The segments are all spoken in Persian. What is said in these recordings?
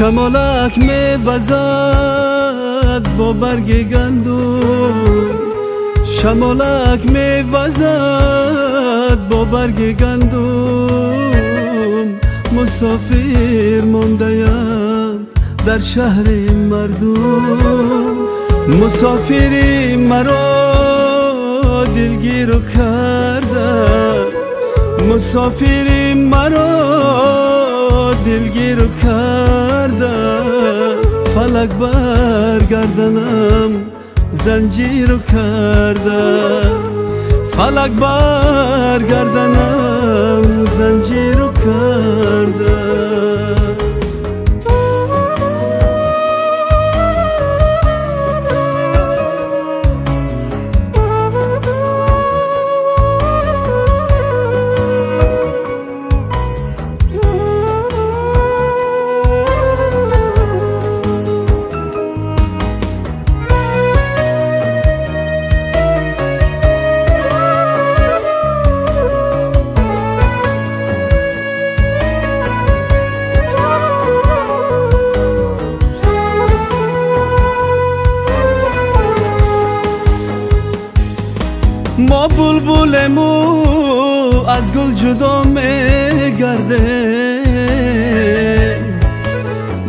شمالک میوزد با برگ گندم، شمالک میوزد با برگ گندم. مسافر مانده‌ام در شهر مردم، مسافری مرا دلگیر کرده، مسافری مرا دلگیر کرده. فلک بر گردنم زنجیر کرده، فلک بر گردنم زنجیر کرده. ما بلبلمو از گل جدا میگرده،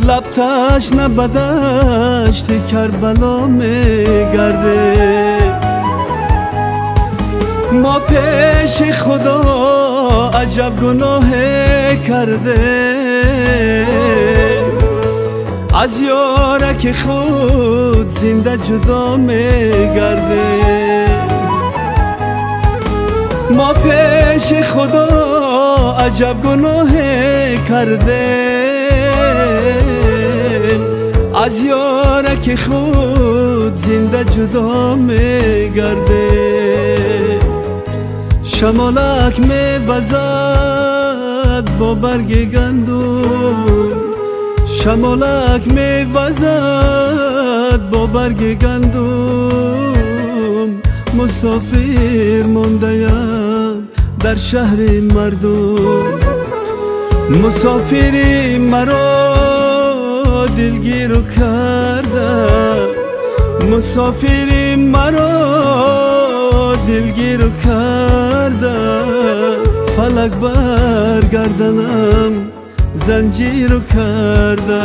لب تشنه به دشت کربلا میگرده. ما پیش خدا عجب گناه کرده، از یارک خود زنده جدا میگرده. ما پیش خدا عجب گناه کرده، از یارک خود زنده جدا میگرده. شمالک میوزد با برگ گندم، شمالک میوزد با برگ گندم. مسافر مانده‌ام در شهر مردم، مسافری مرا دلگیر کرده، مسافری مرا دلگیر کرده. فلک بر گردنم زنجیر کرده،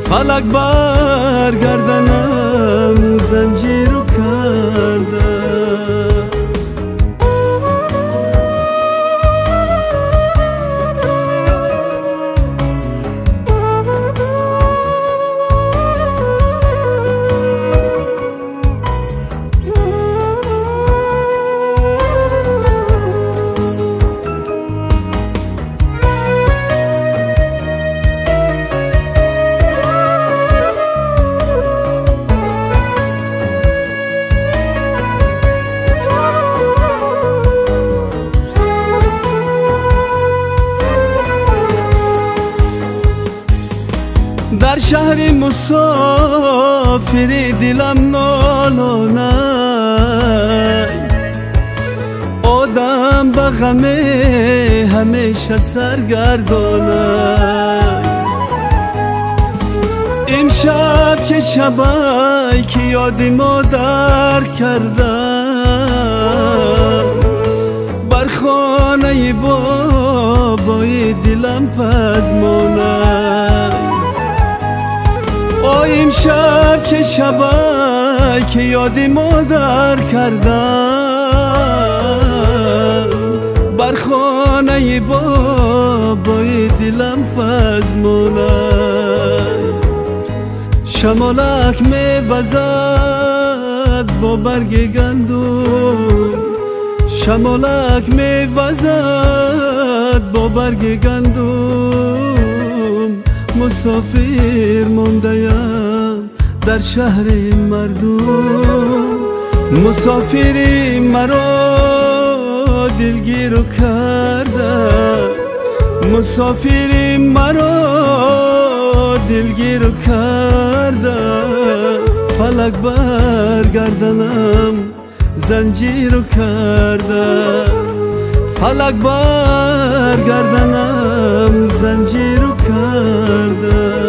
فلک بر گردنم زنجیر کرده. در شهر مسافری دلم نالانه، آدم به غم همیشه سرگردانه. امشب چه شبی که یاد مادر کردم، بر خانه بابای دلم پزمانه. آی امشب چه شبی که یاد مادر کردم، بر خانه بابای دلم پزمانه. شمالک میوزد با برگ گندم، شمالک میوزد با برگ گندم. مسافر مانده‌ام در شهر مردم، مسافری مرا دلگیر کرده، مسافری مرا دلگیر کرده. فلک بر گردنم زنجیر کرده، فلک بر گردنم زنجیر و کرده